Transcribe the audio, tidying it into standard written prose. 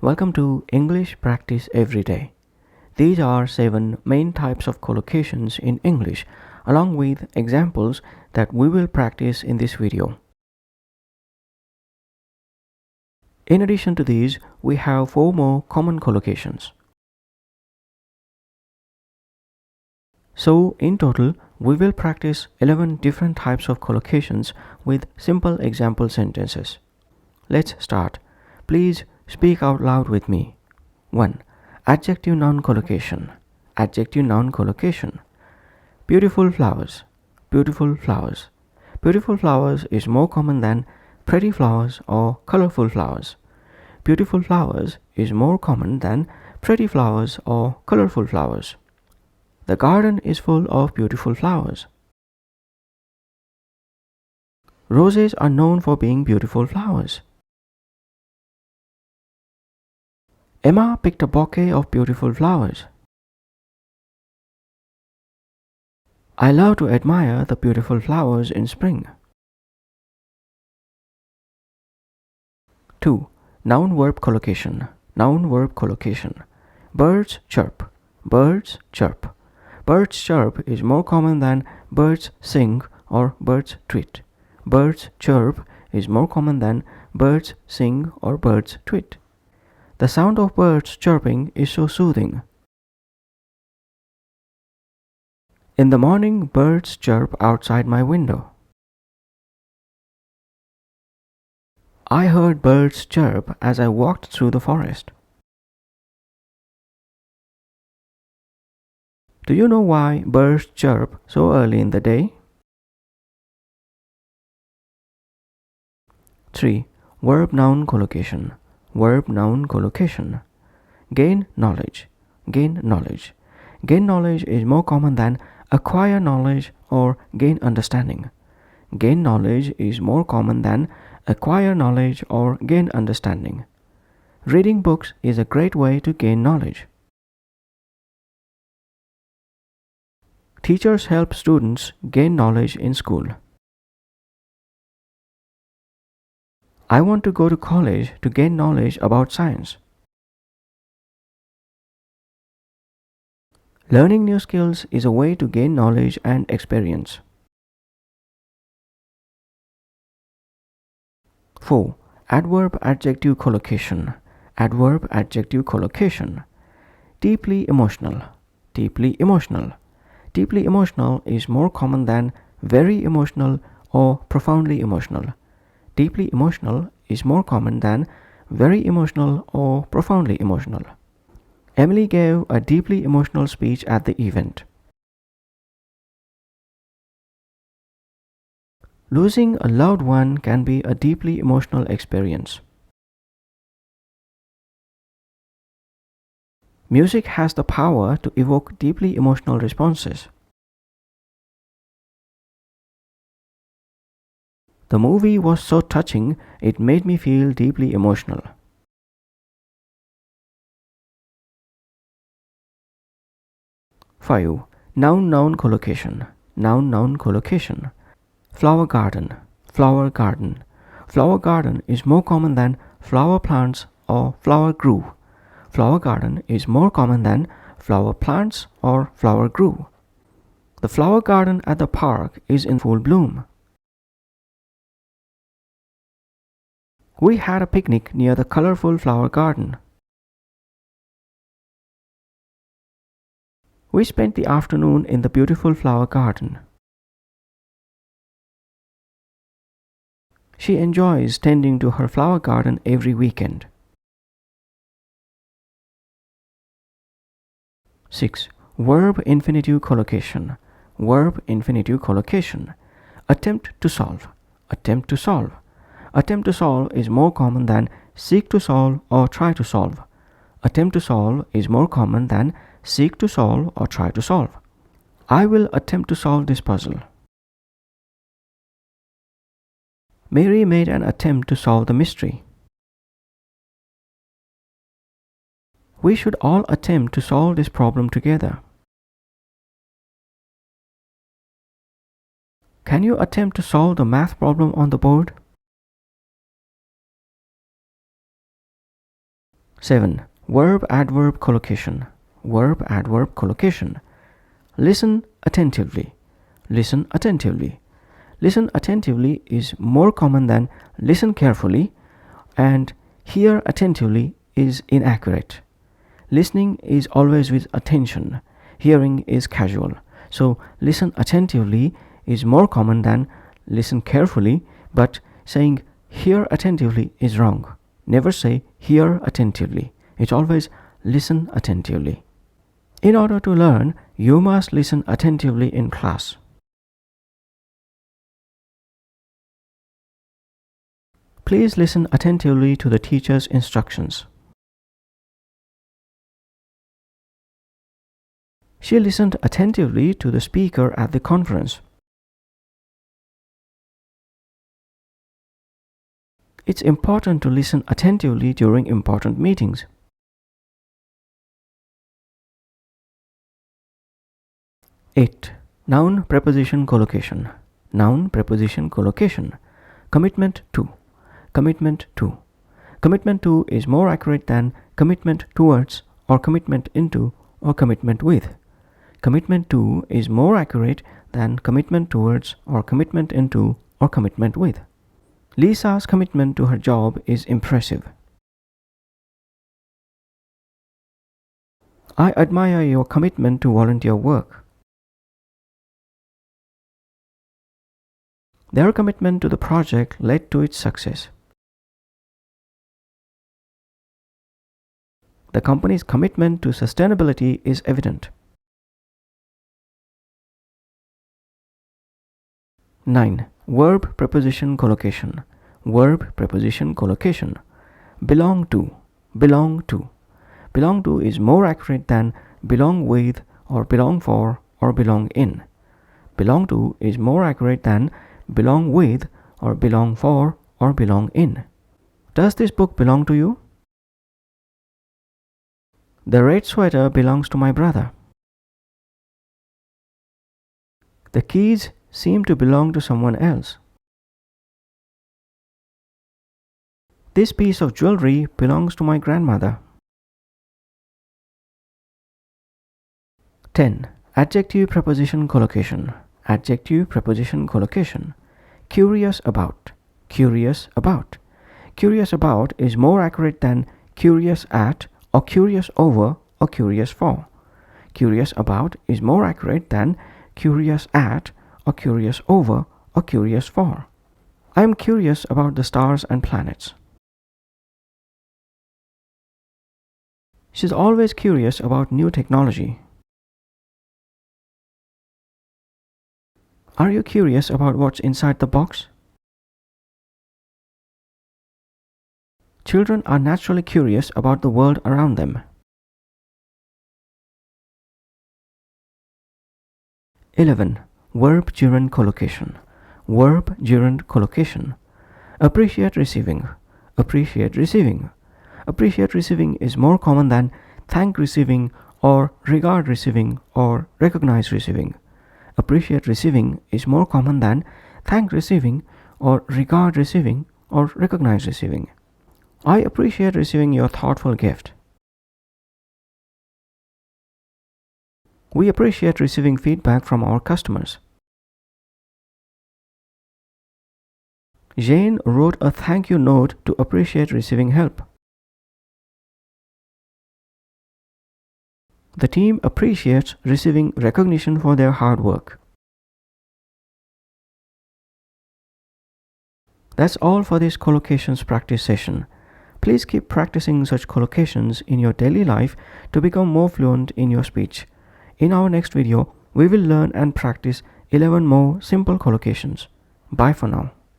Welcome to English Practice Every Day. These are 7 main types of collocations in English, along with examples that we will practice in this video. In addition to these, we have 4 more common collocations. So, in total, we will practice 11 different types of collocations with simple example sentences. Let's start. Please speak out loud with me. 1. Adjective noun collocation. Adjective noun collocation. Beautiful flowers. Beautiful flowers. Beautiful flowers is more common than pretty flowers or colorful flowers. Beautiful flowers is more common than pretty flowers or colorful flowers. The garden is full of beautiful flowers. Roses are known for being beautiful flowers. Emma picked a bouquet of beautiful flowers. I love to admire the beautiful flowers in spring. 2. Noun-verb collocation. Noun-verb collocation. Birds chirp. Birds chirp. Birds chirp is more common than birds sing or birds tweet. Birds chirp is more common than birds sing or birds tweet. The sound of birds chirping is so soothing. In the morning, birds chirp outside my window. I heard birds chirp as I walked through the forest. Do you know why birds chirp so early in the day? 3. Verb-noun collocation. Verb-noun collocation. Gain knowledge. Gain knowledge. Gain knowledge is more common than acquire knowledge or gain understanding. Gain knowledge is more common than acquire knowledge or gain understanding. Reading books is a great way to gain knowledge. Teachers help students gain knowledge in school. I want to go to college to gain knowledge about science. Learning new skills is a way to gain knowledge and experience. 4. Adverb-adjective collocation. Adverb-adjective collocation. Deeply emotional. Deeply emotional. Deeply emotional is more common than very emotional or profoundly emotional. Deeply emotional is more common than very emotional or profoundly emotional. Emily gave a deeply emotional speech at the event. Losing a loved one can be a deeply emotional experience. Music has the power to evoke deeply emotional responses. The movie was so touching, it made me feel deeply emotional. 5. Noun-noun collocation. Noun-noun collocation. Flower garden. Flower garden. Flower garden is more common than flower plants or flower grove. Flower garden is more common than flower plants or flower grove. The flower garden at the park is in full bloom. We had a picnic near the colorful flower garden. We spent the afternoon in the beautiful flower garden. She enjoys tending to her flower garden every weekend. 6. Verb infinitive collocation. Verb infinitive collocation. Attempt to solve. Attempt to solve. Attempt to solve is more common than seek to solve or try to solve. Attempt to solve is more common than seek to solve or try to solve. I will attempt to solve this puzzle. Mary made an attempt to solve the mystery. We should all attempt to solve this problem together. Can you attempt to solve the math problem on the board? 7. Verb-adverb collocation. Verb-adverb collocation. Listen attentively. Listen attentively. Listen attentively is more common than listen carefully, and hear attentively is inaccurate. Listening is always with attention. Hearing is casual. So listen attentively is more common than listen carefully, but saying hear attentively is wrong. Never say hear attentively. It's always listen attentively. In order to learn, you must listen attentively in class. Please listen attentively to the teacher's instructions. She listened attentively to the speaker at the conference. It's important to listen attentively during important meetings. Eight. Noun preposition collocation. Noun preposition collocation. Commitment to. Commitment to. Commitment to is more accurate than commitment towards or commitment into or commitment with. Commitment to is more accurate than commitment towards or commitment into or commitment with. Lisa's commitment to her job is impressive. I admire your commitment to volunteer work. Their commitment to the project led to its success. The company's commitment to sustainability is evident. 9. Verb preposition collocation. Verb preposition collocation. Belong to. Belong to. Belong to is more accurate than belong with or belong for or belong in. Belong to is more accurate than belong with or belong for or belong in. Does this book belong to you? The red sweater belongs to my brother. The keys seem to belong to someone else. This piece of jewelry belongs to my grandmother. 10. Adjective preposition collocation. Adjective preposition collocation. Curious about. Curious about. Curious about is more accurate than curious at or curious over or curious for. Curious about is more accurate than curious at or curious over or curious for. I am curious about the stars and planets. She's always curious about new technology. Are you curious about what's inside the box? Children are naturally curious about the world around them. 11. Verb gerund collocation. Verb gerund collocation. Appreciate receiving. Appreciate receiving. Appreciate receiving is more common than thank receiving or regard receiving or recognize receiving. Appreciate receiving is more common than thank receiving or regard receiving or recognize receiving. I appreciate receiving your thoughtful gift. We appreciate receiving feedback from our customers. Jane wrote a thank you note to appreciate receiving help. The team appreciates receiving recognition for their hard work. That's all for this collocations practice session. Please keep practicing such collocations in your daily life to become more fluent in your speech. In our next video, we will learn and practice 11 more simple collocations. Bye for now.